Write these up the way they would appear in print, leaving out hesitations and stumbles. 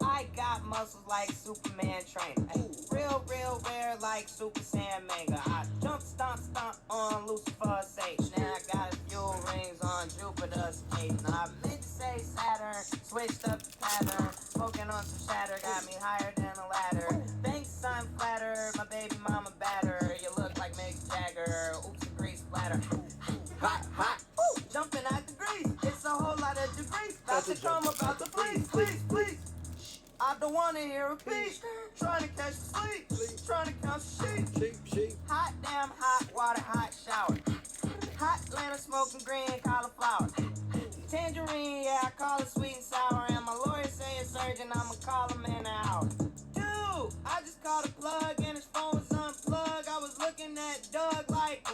I got muscles like Superman trainer. Ay, real rare like Super Saiyan manga. I jump, stomp on Lucifer's stage. Now I got fuel rings on Jupiter's stage. Now I meant to say Saturn, switched up the pattern. Smoking on some shatter, got me higher than a ladder. Thanks, I'm flattered, my baby mama batter. You look like Mick Jagger, oops, a grease splatter. Hot, ooh, jumping out the grease. It's a whole lot of degrees. About to come, about to please. I don't wanna hear a beat. Trying to catch sleep. Trying to count sheep. Hot damn hot water, hot shower. Hot Atlanta smoking green cauliflower. Tangerine, yeah, I call it sweet and sour. And my lawyer say a surgeon, I'ma call him in an hour. Dude, I just called a plug and his phone was unplugged. I was looking at Doug like,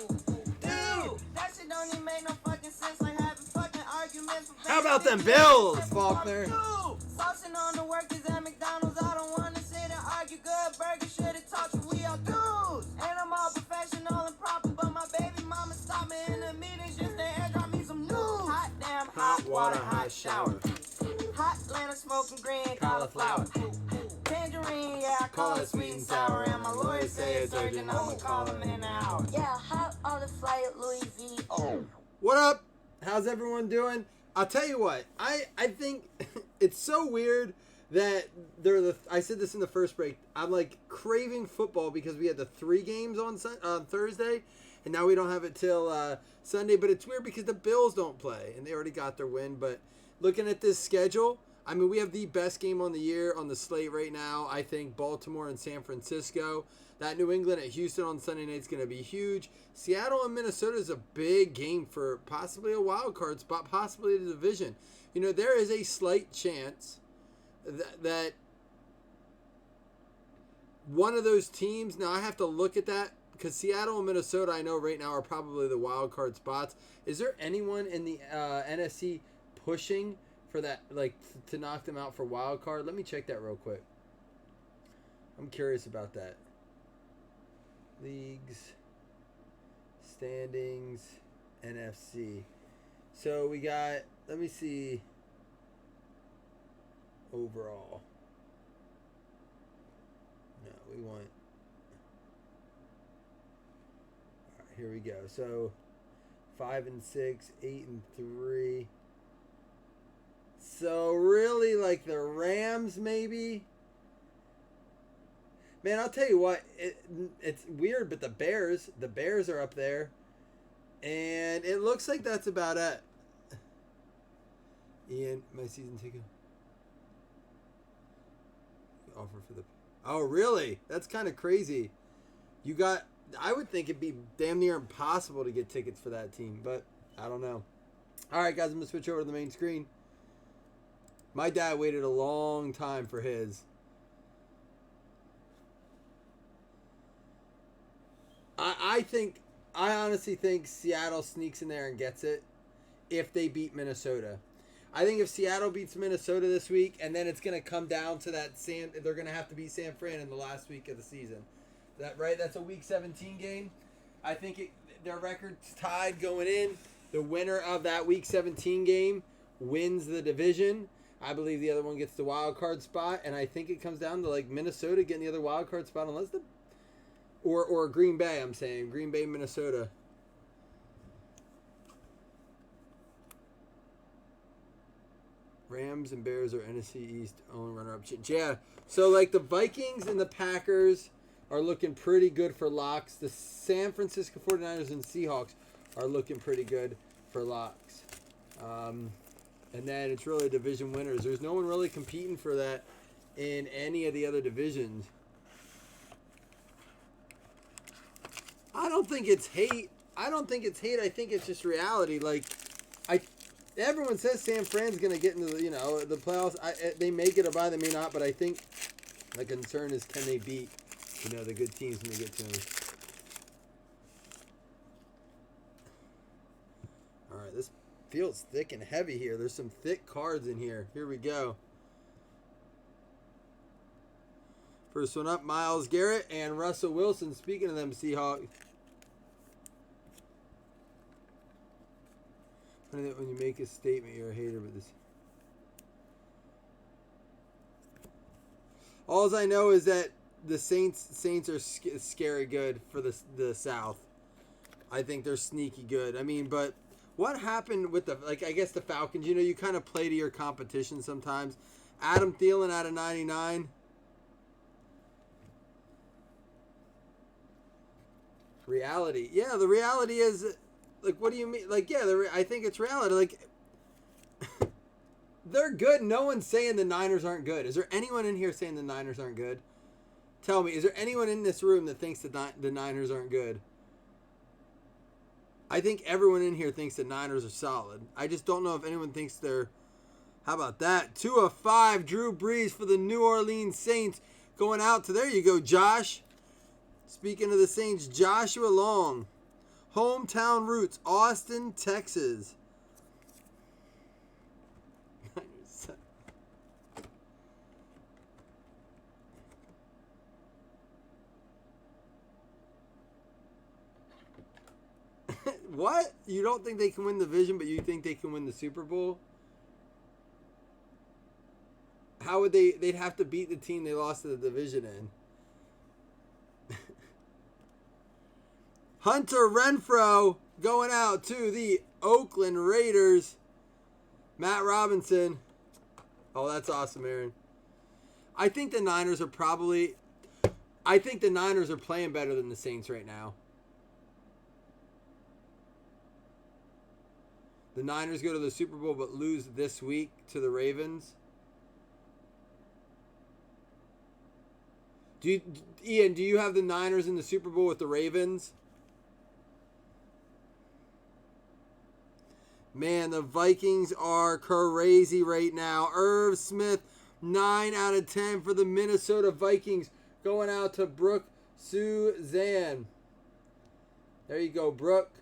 dude, that shit don't even make no fucking sense. Like having fucking arguments. How about them Bills, Faulkner? Saucing on the workers at McDonald's. I don't wanna sit and argue. Good burger, should've taught you we all dudes. And I'm all professional and proper, but my baby mama stopped me in the meetings just to airdrop me some news. Hot damn hot water, hot shower. Hot Atlanta smoking green cauliflower. Tangerine, yeah, I call it sweet and sour. And my lawyer say it's urgent, I'ma call him in an hour. Yeah, hot on the flight at Louis V. Oh. What up? How's everyone doing? I'll tell you what, I think it's so weird that I said this in the first break. I'm like craving football because we had the 3 games on Thursday, and now we don't have it till Sunday. But it's weird because the Bills don't play, and they already got their win. But looking at this schedule, I mean, we have the best game on the year on the slate right now. I think Baltimore and San Francisco. That New England at Houston on Sunday night is going to be huge. Seattle and Minnesota is a big game for possibly a wild card spot, possibly the division. You know, there is a slight chance that one of those teams, now I have to look at that because Seattle and Minnesota I know right now are probably the wild card spots. Is there anyone in the NFC pushing for that, like to knock them out for wild card? Let me check that real quick. I'm curious about that. Leagues, standings, NFC. So we got, let me see, overall. No, we want, all right, here we go. So 5 and 6, 8 and 3. So really like the Rams maybe. Man, I'll tell you what, it's weird, but the Bears are up there, and it looks like that's about it. Ian, my season ticket offer for the. Oh, really? That's kind of crazy. I would think it'd be damn near impossible to get tickets for that team, but I don't know. All right, guys, I'm gonna switch over to the main screen. My dad waited a long time for his. I honestly think Seattle sneaks in there and gets it if they beat Minnesota. I think if Seattle beats Minnesota this week, and then it's going to come down to they're going to have to beat San Fran in the last week of the season. That right? That's a Week 17 game. I think their record's tied going in. The winner of that Week 17 game wins the division. I believe the other one gets the wild card spot, and I think it comes down to like Minnesota getting the other wild card spot, unless or Green Bay. I'm saying Green Bay, Minnesota. Rams and Bears are NFC East only runner-up. Yeah, so like the Vikings and the Packers are looking pretty good for locks. The San Francisco 49ers and Seahawks are looking pretty good for locks. And then it's really division winners. There's no one really competing for that in any of the other divisions. I don't think it's hate. I think it's just reality. Like, everyone says San Fran's going to get into the playoffs. They may get a bye, they may not. But I think the concern is, can they beat the good teams when they get to them. All right, this feels thick and heavy here. There's some thick cards in here. Here we go. First one up, Myles Garrett and Russell Wilson. Speaking of them Seahawks. Funny that when you make a statement, you're a hater, but this. All I know is that the Saints are scary good for the South. I think they're sneaky good. I mean, but what happened with I guess the Falcons, you know, you kind of play to your competition sometimes. Adam Thielen out of 99. Reality. Yeah, the reality is, like, what do you mean? Like, yeah, I think it's reality. Like, they're good. No one's saying the Niners aren't good. Is there anyone in here saying the Niners aren't good? Tell me, is there anyone in this room that thinks the Niners aren't good? I think everyone in here thinks the Niners are solid. I just don't know if anyone thinks they're... How about that? 2 of 5, Drew Brees for the New Orleans Saints. Going out to, there you go, Josh. Speaking of the Saints, Joshua Long. Hometown roots, Austin, Texas. What? You don't think they can win the division, but you think they can win the Super Bowl? How would they? They'd have to beat the team they lost to the division in. Hunter Renfrow going out to the Oakland Raiders. Matt Robinson. Oh, that's awesome, Aaron. I think the Niners are playing better than the Saints right now. The Niners go to the Super Bowl but lose this week to the Ravens. Ian, do you have the Niners in the Super Bowl with the Ravens? Man, the Vikings are crazy right now. Irv Smith, 9 out of 10 for the Minnesota Vikings. Going out to Brooke Suzanne. There you go, Brooke.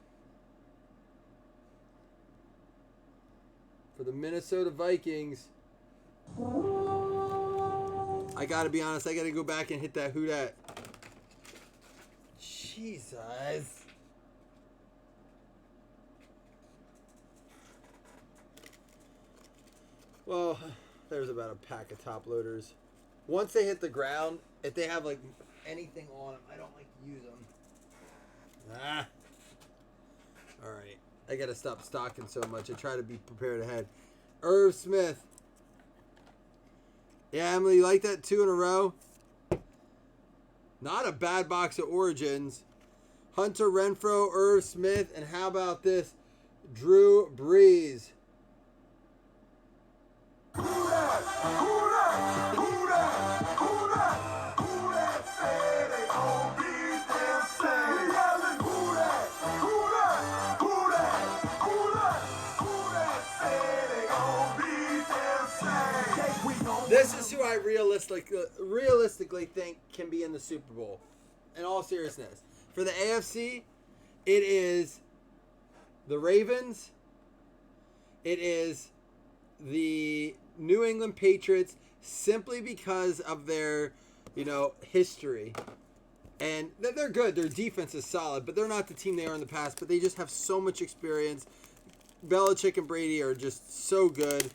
For the Minnesota Vikings. I gotta be honest, I gotta go back and hit that who dat. Jesus. Well, there's about a pack of top loaders. Once they hit the ground, if they have like anything on them, I don't like to use them. Alright. I gotta stop stocking so much. I try to be prepared ahead. Irv Smith. Yeah, Emily, you like that 2 in a row? Not a bad box of Origins. Hunter Renfrow, Irv Smith, and how about this? Drew Brees. This is who I realistically think can be in the Super Bowl. In all seriousness. For the AFC, it is the Ravens. It is the New England Patriots simply because of their, history. And they're good. Their defense is solid, but they're not the team they are in the past. But they just have so much experience. Belichick and Brady are just so good.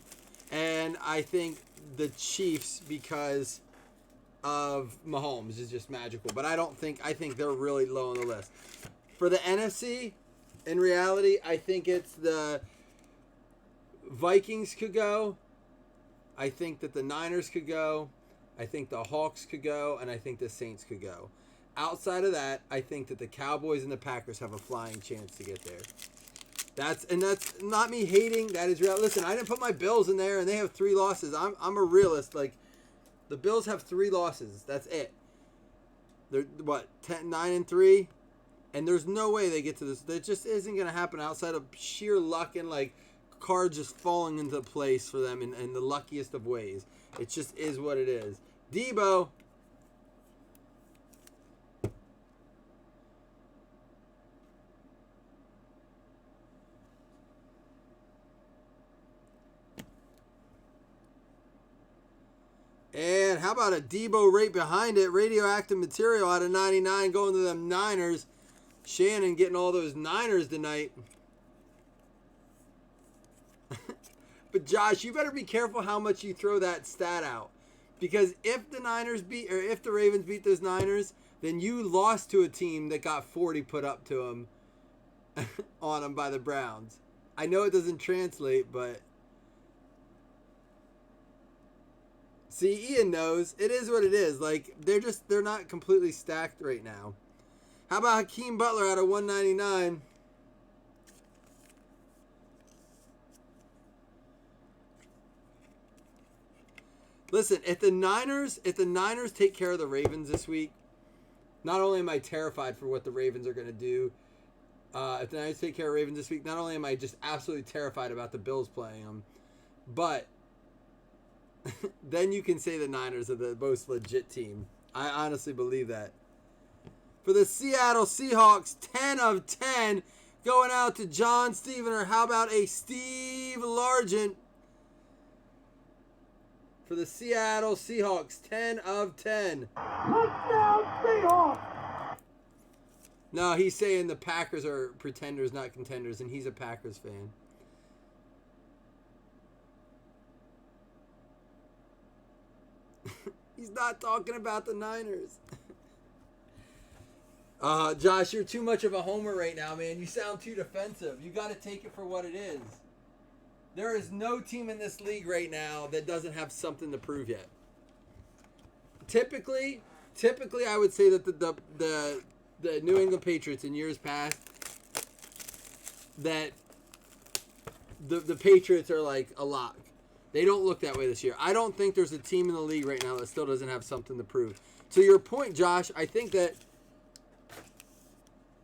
And I think the Chiefs, because of Mahomes, is just magical. But I think they're really low on the list. For the NFC, in reality, I think it's the Vikings could go. I think that the Niners could go. I think the Hawks could go. And I think the Saints could go. Outside of that, I think that the Cowboys and the Packers have a flying chance to get there. That's not me hating. That is real. Listen, I didn't put my Bills in there, and they have 3 losses. I'm a realist. Like, the Bills have 3 losses. That's it. They're 9-3, and there's no way they get to this. That just isn't going to happen outside of sheer luck and like cards just falling into place for them in the luckiest of ways. It just is what it is. Debo. And how about a Debo right behind it? Radioactive material out of 99 going to them Niners. Shannon getting all those Niners tonight. But Josh, you better be careful how much you throw that stat out. Because if the Ravens beat those Niners, then you lost to a team that got 40 put up to them on them by the Browns. I know it doesn't translate, but see, Ian knows. It is what it is. Like, they're not completely stacked right now. How about Hakeem Butler out of 199? Listen, if the Niners take care of the Ravens this week, not only am I terrified for what the Ravens are going to do, if the Niners take care of Ravens this week, not only am I just absolutely terrified about the Bills playing them, but then you can say the Niners are the most legit team. I honestly believe that. For the Seattle Seahawks, 10 of 10 going out to John Stevener. How about a Steve Largent? For the Seattle Seahawks, 10 of 10. Touchdown Seahawks! No, he's saying the Packers are pretenders, not contenders, and he's a Packers fan. He's not talking about the Niners. Josh, you're too much of a homer right now, man. You sound too defensive. You got to take it for what it is. There is no team in this league right now that doesn't have something to prove yet. Typically, I would say that the New England Patriots in years past, that the Patriots are like a lock. They don't look that way this year. I don't think there's a team in the league right now that still doesn't have something to prove. To your point, Josh, I think that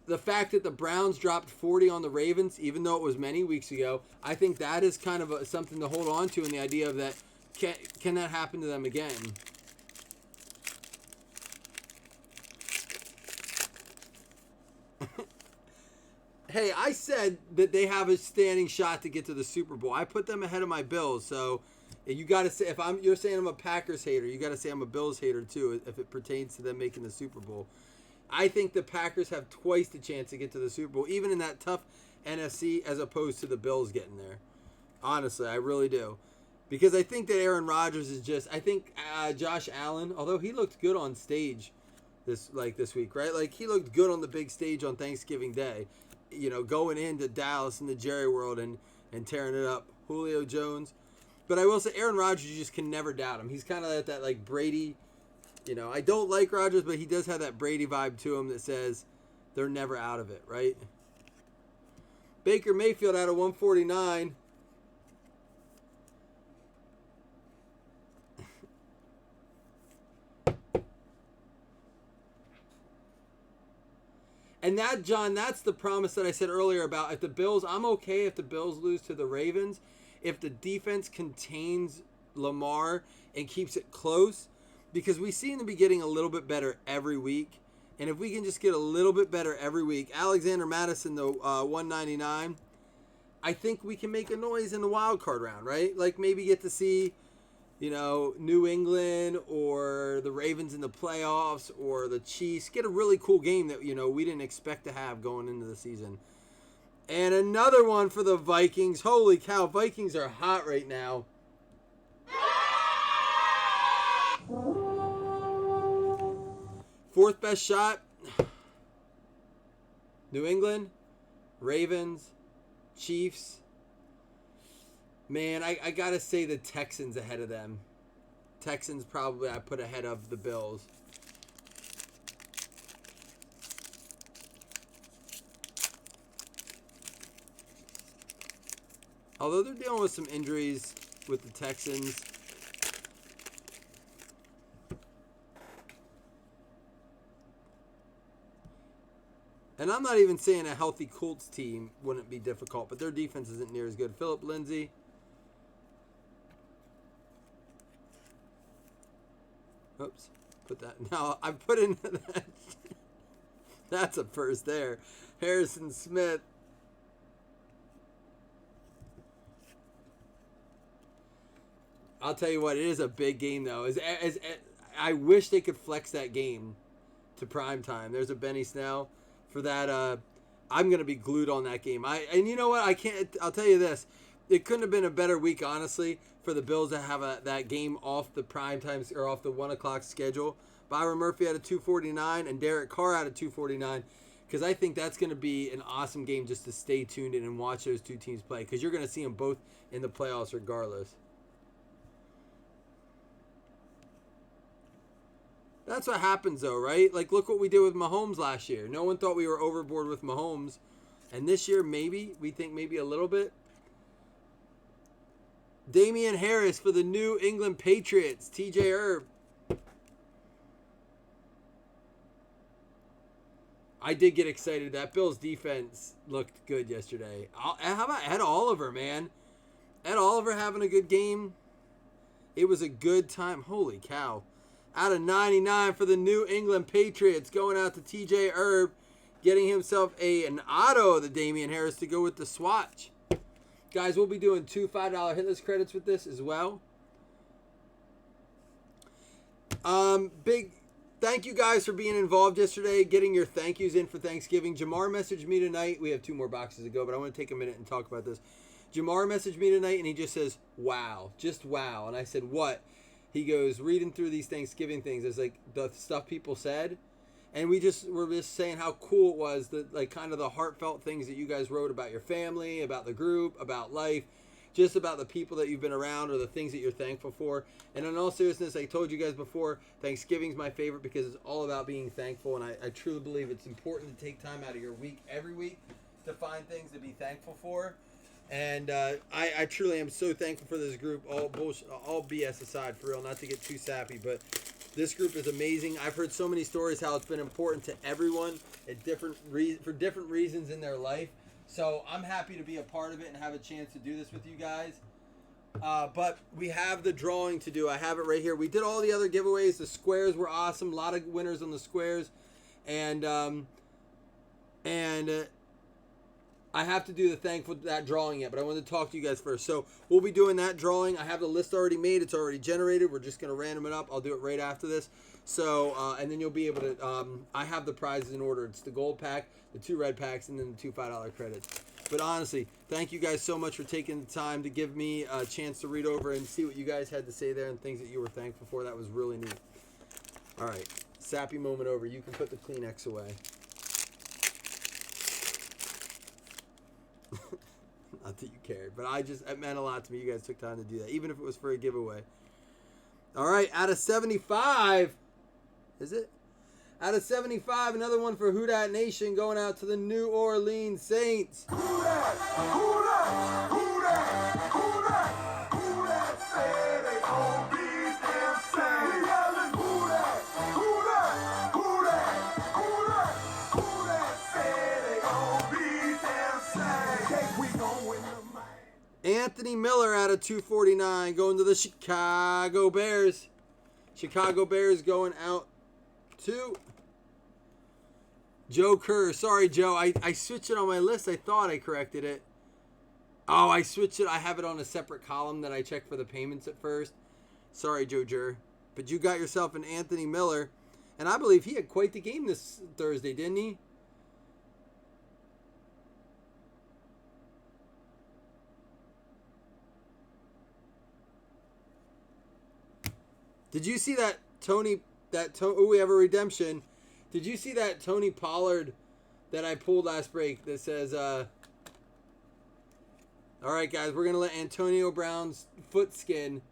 the fact that the Browns dropped 40 on the Ravens, even though it was many weeks ago, I think that is kind of something to hold on to in the idea of that, can that happen to them again? Hey, I said that they have a standing shot to get to the Super Bowl. I put them ahead of my Bills, so you got to say, you're saying I'm a Packers hater, you got to say I'm a Bills hater too, if it pertains to them making the Super Bowl. I think the Packers have twice the chance to get to the Super Bowl, even in that tough NFC, as opposed to the Bills getting there. Honestly, I really do. Because I think that Aaron Rodgers is just, I think Josh Allen, although he looked good on stage this week, right? Like, he looked good on the big stage on Thanksgiving Day. You know, going into Dallas in the Jerry World and tearing it up. Julio Jones. But I will say, Aaron Rodgers, you just can never doubt him. He's kind of that like Brady. You know, I don't like Rodgers, but he does have that Brady vibe to him that says they're never out of it, right? Baker Mayfield out of 149. And that, John, that's the promise that I said earlier about if the Bills, I'm okay if the Bills lose to the Ravens, if the defense contains Lamar and keeps it close, because we seem to be getting a little bit better every week. And if we can just get a little bit better every week, Alexander Madison, the 199, I think we can make a noise in the wild card round, right? Like maybe get to see, you know, New England or the Ravens in the playoffs or the Chiefs. Get a really cool game that, you know, we didn't expect to have going into the season. And another one for the Vikings. Holy cow, Vikings are hot right now. Fourth best shot, New England, Ravens, Chiefs. Man, I got to say the Texans ahead of them. Texans probably I put ahead of the Bills. Although they're dealing with some injuries with the Texans. And I'm not even saying a healthy Colts team wouldn't be difficult, but their defense isn't near as good. Philip Lindsay. Oops. Put that. Now, I put in that. That's a first there. Harrison Smith. I'll tell you what, it is a big game, though. I wish they could flex that game to prime time. There's a Benny Snell. For that, I'm going to be glued on that game. And you know what? I'll tell you this. it couldn't have been a better week, honestly, for the Bills to have that game off the prime times or off the 1 o'clock schedule. Byron Murphy had a 249 and Derek Carr had a 249, because I think that's going to be an awesome game just to stay tuned in and watch those two teams play, because you're going to see them both in the playoffs regardless. That's what happens, though, right? Like, look what we did with Mahomes last year. No one thought we were overboard with Mahomes. And this year, maybe. We think maybe a little bit. Damian Harris for the New England Patriots. TJ Herb. I did get excited. That Bills defense looked good yesterday. How about Ed Oliver, man? Ed Oliver having a good game. It was a good time. Holy cow. Out of 99 for the New England Patriots. Going out to TJ Herb. Getting himself an auto of the Damian Harris to go with the swatch. Guys, we'll be doing 2 $5 hitless credits with this as well. Big thank you guys for being involved yesterday. Getting your thank yous in for Thanksgiving. Jamar messaged me tonight. We have 2 more boxes to go, but I want to take a minute and talk about this. Jamar messaged me tonight and he just says, wow. Just wow. And I said, what? He goes, reading through these Thanksgiving things, it's like the stuff people said, and we're just saying how cool it was, that like kind of the heartfelt things that you guys wrote about your family, about the group, about life, just about the people that you've been around or the things that you're thankful for. And in all seriousness, I told you guys before, Thanksgiving's my favorite because it's all about being thankful, and I truly believe it's important to take time out of your week every week to find things to be thankful for. And I truly am so thankful for this group, all BS aside, for real, not to get too sappy, but this group is amazing. I've heard so many stories how it's been important to everyone at for different reasons in their life. So I'm happy to be a part of it and have a chance to do this with you guys. But we have the drawing to do. I have it right here. We did all the other giveaways. The squares were awesome. A lot of winners on the squares. And I have to do that drawing yet, but I wanted to talk to you guys first. So we'll be doing that drawing. I have the list already made. It's already generated. We're just going to random it up. I'll do it right after this. So, and then you'll be able to, I have the prizes in order. It's the gold pack, the 2 red packs, and then the 2 $5 credits. But honestly, thank you guys so much for taking the time to give me a chance to read over and see what you guys had to say there and things that you were thankful for. That was really neat. All right. Sappy moment over. You can put the Kleenex away. Not that you cared, but it meant a lot to me. You guys took time to do that, even if it was for a giveaway. All right, out of 75, is it? Out of 75, another one for Who Dat Nation going out to the New Orleans Saints. Who that? Who that? Who that? Who that? Who that say they gon' beat them Saints? Yelling, who that? Who that? Who that? Who that? Who that say they gon' beat them Saints? Yes, we gon' win the man. Anthony Miller out of 249 going to the Chicago Bears. Chicago Bears going out to Joe Kerr. Sorry, Joe. I switched it on my list. I thought I corrected it. Oh, I switched it. I have it on a separate column that I check for the payments at first. Sorry, Joe Jer. But you got yourself an Anthony Miller. And I believe he had quite the game this Thursday, didn't he? Did you see that we have a redemption. Did you see that Tony Pollard that I pulled last break that says, all right, guys, we're going to let Antonio Brown's foot skin.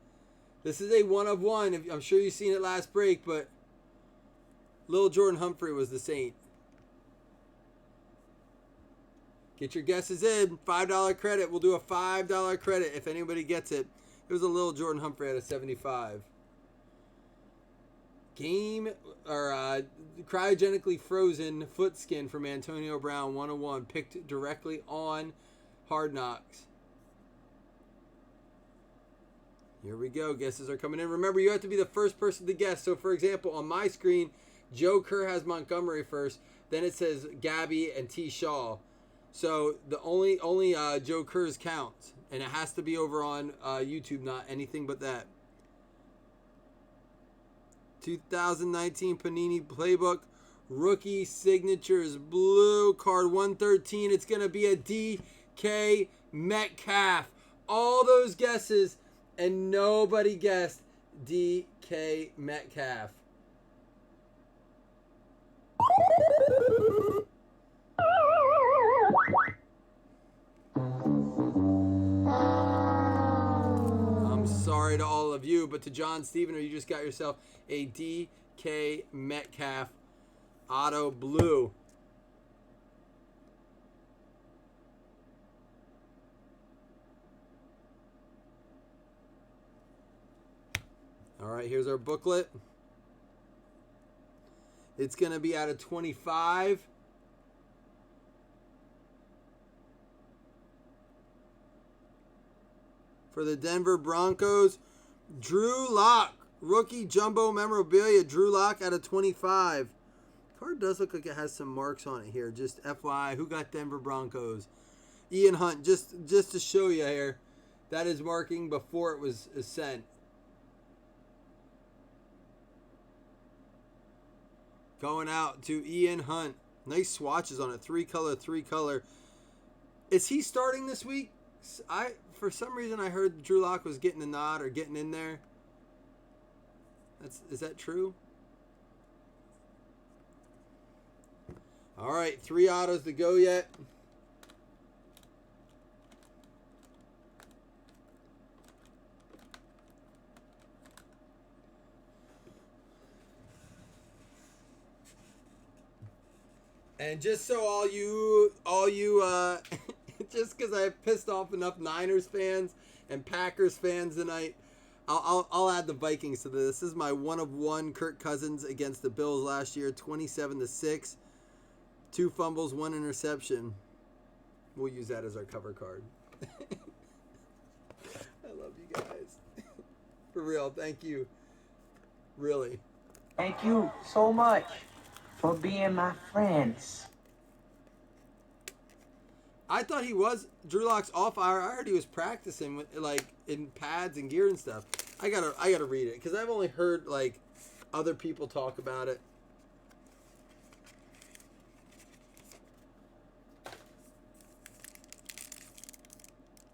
This is a 1 of 1. I'm sure you've seen it last break, but Lil Jordan Humphrey was the Saint. Get your guesses in. $5 credit. We'll do a $5 credit if anybody gets it. It was a Lil Jordan Humphrey out of 75. Cryogenically frozen foot skin from Antonio Brown, 101, picked directly on Hard Knocks. Here we go. Guesses are coming in. Remember, you have to be the first person to guess. So, for example, on my screen, Joe Kerr has Montgomery first. Then it says Gabby and T. Shaw. So the only Joe Kerr's counts, and it has to be over on YouTube, not anything but that. 2019 Panini Playbook Rookie Signatures Blue Card 113. It's going to be a DK Metcalf all those guesses, and nobody guessed DK Metcalf. I'm sorry to all of you, but to John Stevener, you just got yourself a DK Metcalf auto blue. All right, here's our booklet. It's going to be out of 25. For the Denver Broncos, Drew Lock, rookie jumbo memorabilia, Drew Lock out of 25. Card does look like it has some marks on it here. Just FYI, who got Denver Broncos? Ian Hunt, just to show you here. That is marking before it was sent. Going out to Ian Hunt. Nice swatches on it. Three color. Is he starting this week? For some reason, I heard Drew Lock was getting a nod or getting in there. Is that true? All right, 3 autos to go yet. And just so all you just because I pissed off enough Niners fans and Packers fans tonight, I'll add the Vikings to this. This is my 1-of-1 Kirk Cousins against the Bills last year, 27-6, 2 fumbles, 1 interception. We'll use that as our cover card. I love you guys. For real, thank you. Really. Thank you so much for being my friends. I thought he was Drew Lock's off. I heard he was practicing with, like, in pads and gear and stuff. I gotta read it because I've only heard like other people talk about it.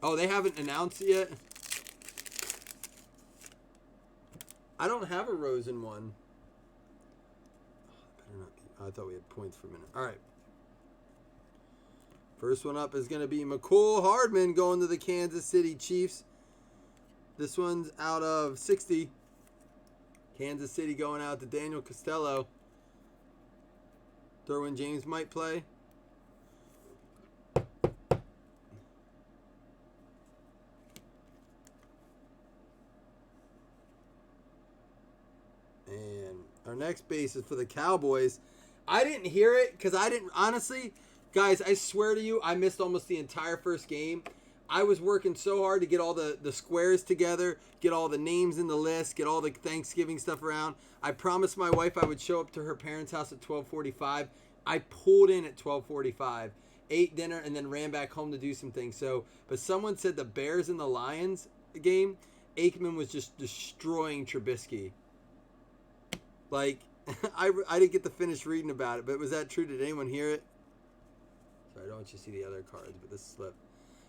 Oh, they haven't announced it yet. I don't have a Rosen one. Oh, better not be. I thought we had points for a minute. All right. First one up is going to be McCole Hardman going to the Kansas City Chiefs. This one's out of 60. Kansas City going out to Daniel Costello. Derwin James might play. And our next base is for the Cowboys. I didn't hear it because I didn't, honestly, guys, I swear to you, I missed almost the entire first game. I was working so hard to get all the squares together, get all the names in the list, get all the Thanksgiving stuff around. I promised my wife I would show up to her parents' house at 12:45. I pulled in at 12:45, ate dinner, and then ran back home to do some things. So, but someone said the Bears and the Lions game, Aikman was just destroying Trubisky. Like, I didn't get to finish reading about it, but was that true? Did anyone hear it? Sorry, I don't want you to see the other cards, but this slipped.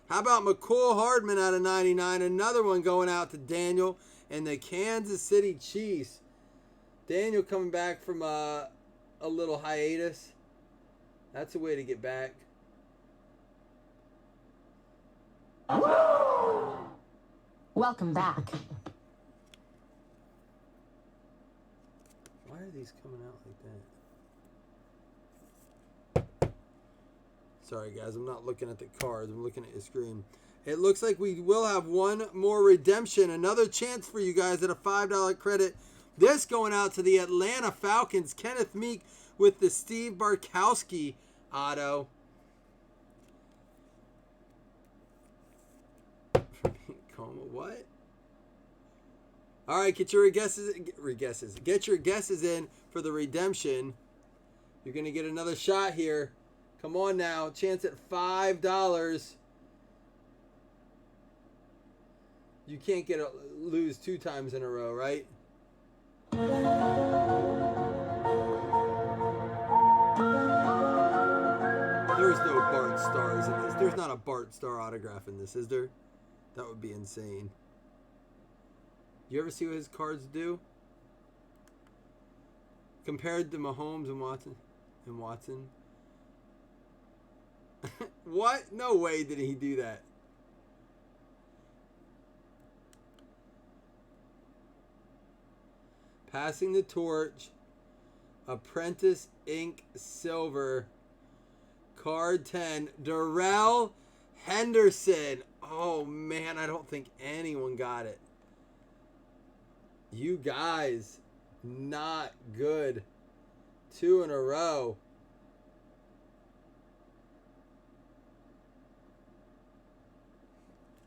How about McCole Hardman out of 99? Another one going out to Daniel and the Kansas City Chiefs. Daniel coming back from a little hiatus. That's a way to get back. Welcome back. Why are these coming out like that? Sorry, guys. I'm not looking at the cards. I'm looking at your screen. It looks like we will have one more redemption. Another chance for you guys at a $5 credit. This going out to the Atlanta Falcons. Kenneth Meek with the Steve Barkowski auto. What? All right, get your guesses. Get your guesses in for the redemption. You're gonna get another shot here. Come on now, chance at $5. You can't lose 2 times in a row, right? There's no Bart Stars in this. There's not a Bart Star autograph in this, is there? That would be insane. You ever see what his cards do? Compared to Mahomes and Watson. What? No way did he do that. Passing the torch. Apprentice Ink Silver. Card 10. Darrell Henderson. Oh, man. I don't think anyone got it. You guys. Not good. 2 in a row.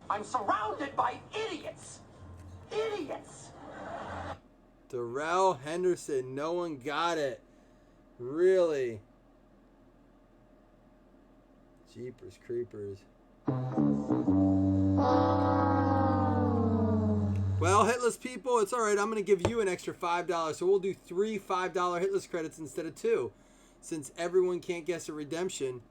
I'm surrounded by idiots. Idiots. Darrell Henderson. No one got it. Really? Jeepers creepers. Well, hitless people, it's all right. I'm going to give you an extra $5. So we'll do 3 $5 hitless credits instead of 2. Since everyone can't guess a redemption,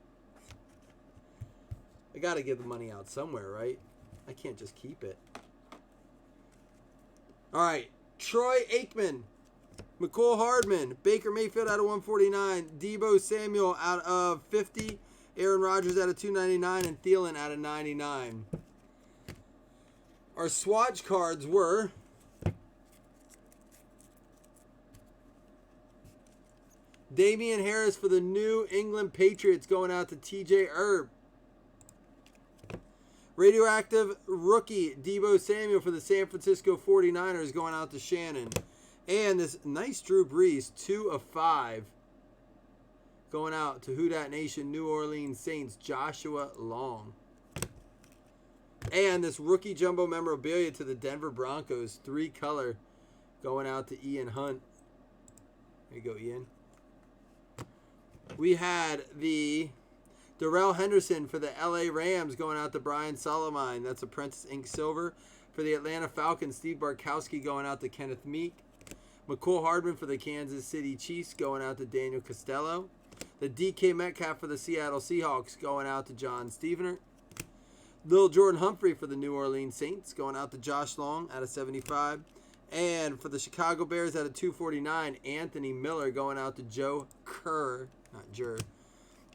I got to give the money out somewhere, right? I can't just keep it. All right. Troy Aikman. McCole Hardman. Baker Mayfield out of 149. Deebo Samuel out of 50. Aaron Rodgers out of 299. And Thielen out of 99. Our swatch cards were Damian Harris for the New England Patriots going out to TJ Erb. Radioactive rookie Deebo Samuel for the San Francisco 49ers going out to Shannon. And this nice Drew Brees, 2 of 5. Going out to Who Dat Nation New Orleans Saints, Joshua Long. And this rookie jumbo memorabilia to the Denver Broncos, 3 color, going out to Ian Hunt. There you go, Ian. We had the Darrell Henderson for the LA Rams going out to Brian Solomon. That's Apprentice Ink Silver. For the Atlanta Falcons, Steve Bartkowski going out to Kenneth Meek. McCole Hardman for the Kansas City Chiefs going out to Daniel Costello. The DK Metcalf for the Seattle Seahawks going out to John Stevener. Lil Jordan Humphrey for the New Orleans Saints going out to Josh Long out of 75. And for the Chicago Bears out of 249, Anthony Miller going out to Joe Kerr. Not Jer.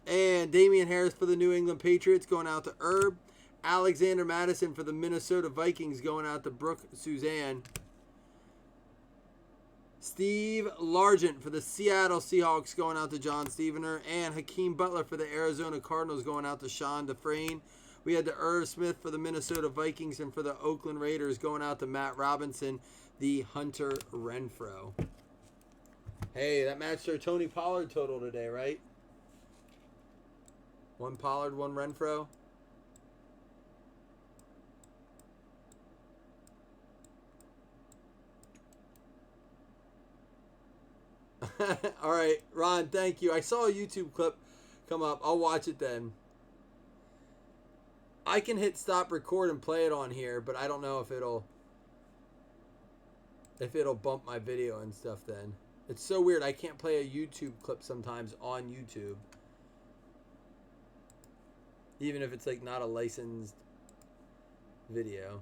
And Damian Harris for the New England Patriots going out to Herb. Alexander Madison for the Minnesota Vikings going out to Brooke Suzanne. Steve Largent for the Seattle Seahawks going out to John Stevener. And Hakeem Butler for the Arizona Cardinals going out to Sean DeFrain. We had the Irv Smith for the Minnesota Vikings, and for the Oakland Raiders going out to Matt Robinson, the Hunter Renfrow. Hey, that matched our Tony Pollard total today, right? 1 Pollard, 1 Renfrow. All right, Ron, thank you. I saw a YouTube clip come up. I'll watch it then. I can hit stop record and play it on here, but I don't know if it'll bump my video and stuff then. It's so weird. I can't play a YouTube clip sometimes on YouTube. Even if it's like not a licensed video.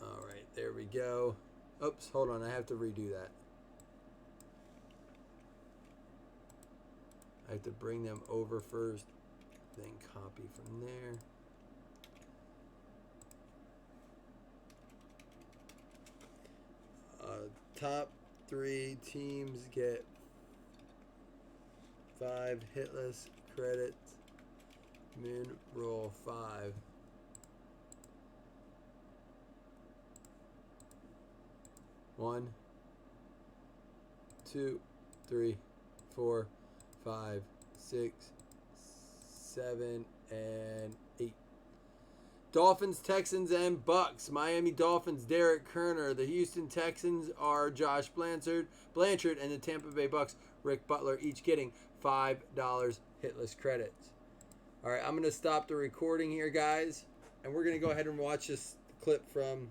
All right, there we go. Oops, hold on. I have to redo that. I have to bring them over first. Then copy from there. Top 3 teams get 5 hitless credits. Min roll 5. One, 2, 3, 4, 5, 6, 7, and 8. Dolphins, Texans, and Bucks. Miami Dolphins, Derek Kerner. The Houston Texans are Josh Blanchard, and the Tampa Bay Bucks, Rick Butler, each getting $5 hitless credits. All right, I'm going to stop the recording here, guys, and we're going to go ahead and watch this clip from...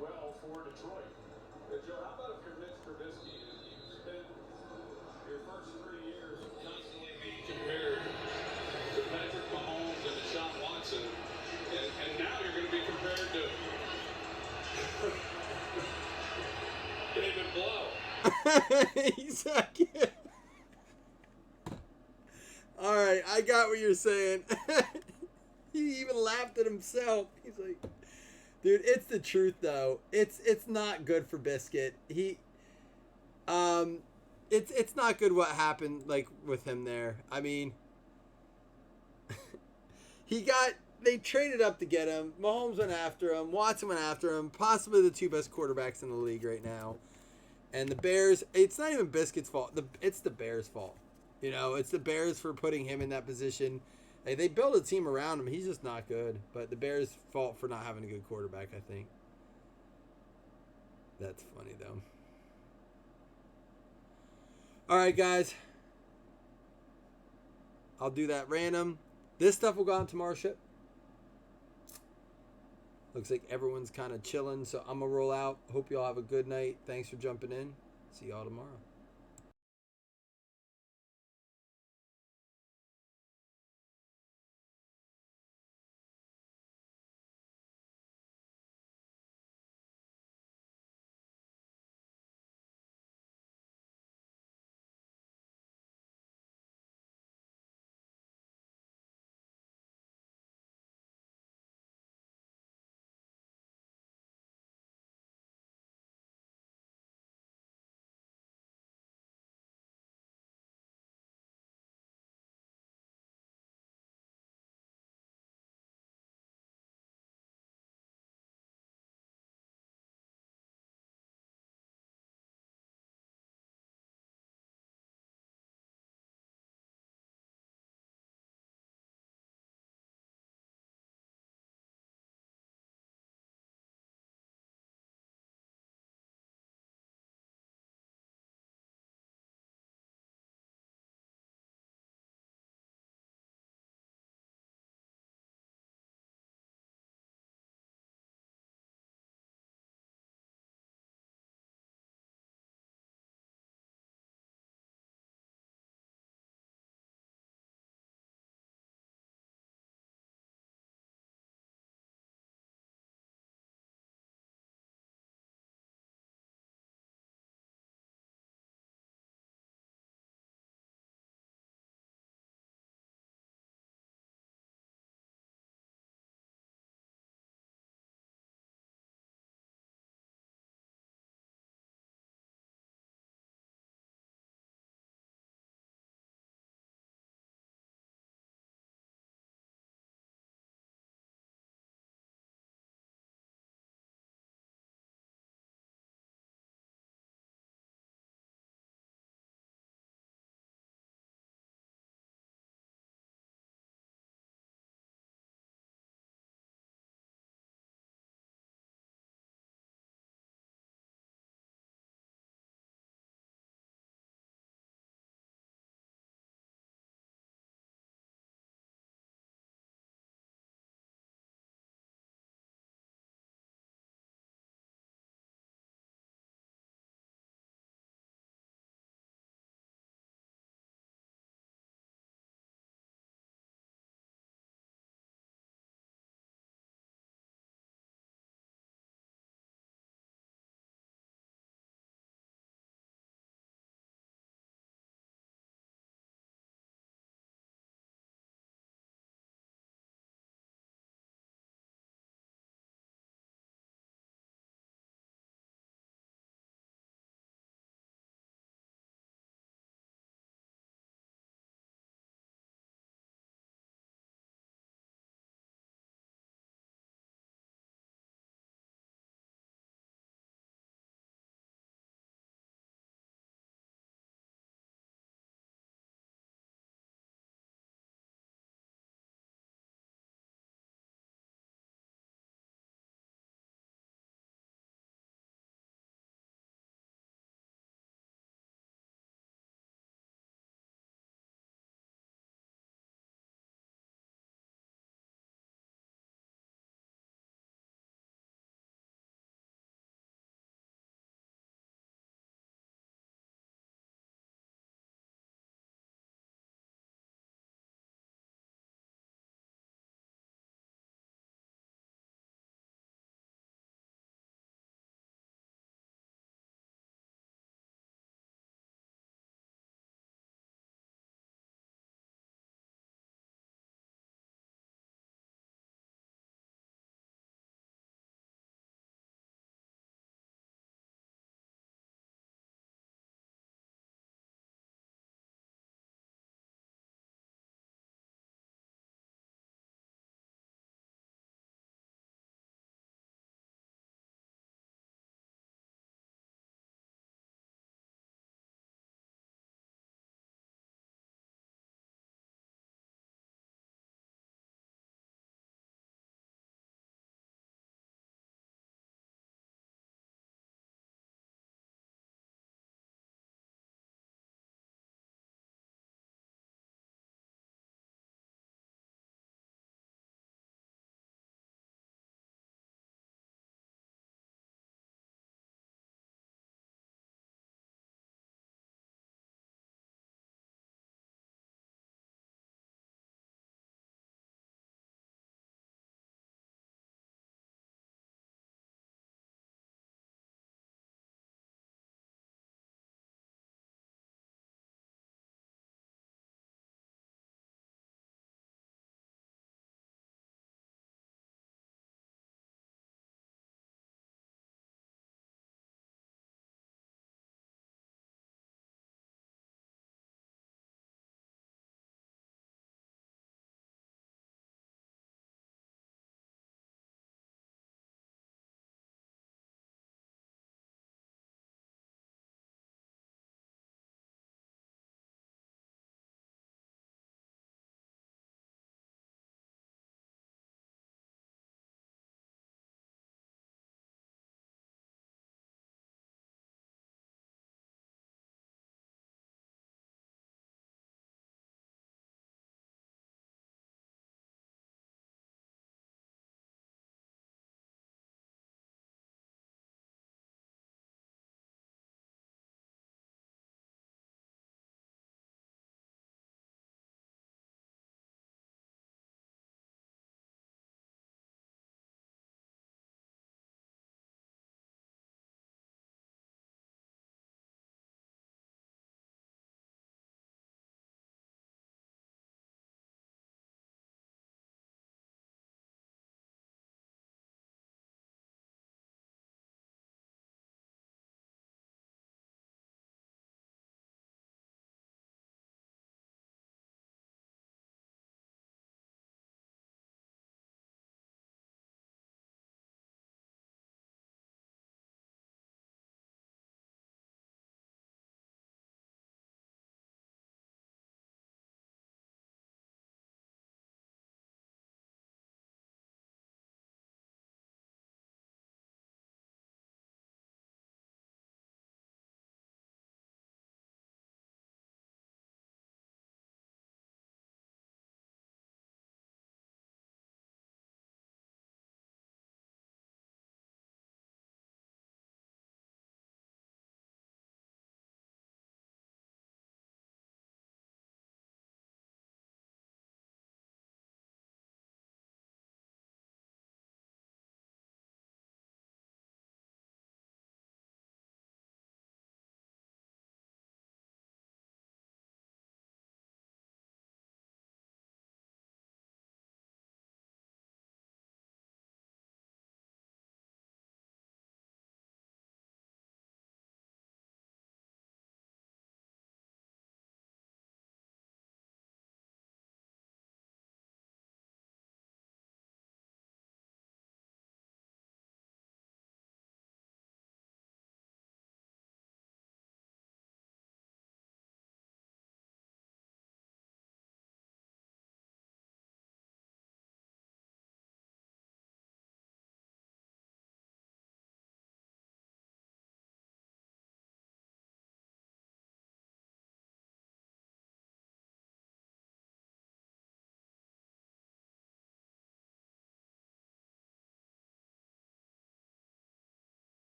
Well, for Detroit. Joe, how about if you're Mitch Trubisky? He's like, all right, I got what you're saying. He even laughed at himself. He's like, dude, it's the truth though. It's not good for Biscuit. It's not good what happened like with him there. I mean, they traded up to get him. Mahomes went after him. Watson went after him. Possibly the two best quarterbacks in the league right now. And the Bears, it's not even Biscuit's fault. It's the Bears' fault. You know, it's the Bears for putting him in that position. Like, they built a team around him. He's just not good. But the Bears' fault for not having a good quarterback, I think. That's funny, though. All right, guys. I'll do that random. This stuff will go on tomorrow's ship. Looks like everyone's kind of chilling, so I'm going to roll out. Hope you all have a good night. Thanks for jumping in. See y'all tomorrow.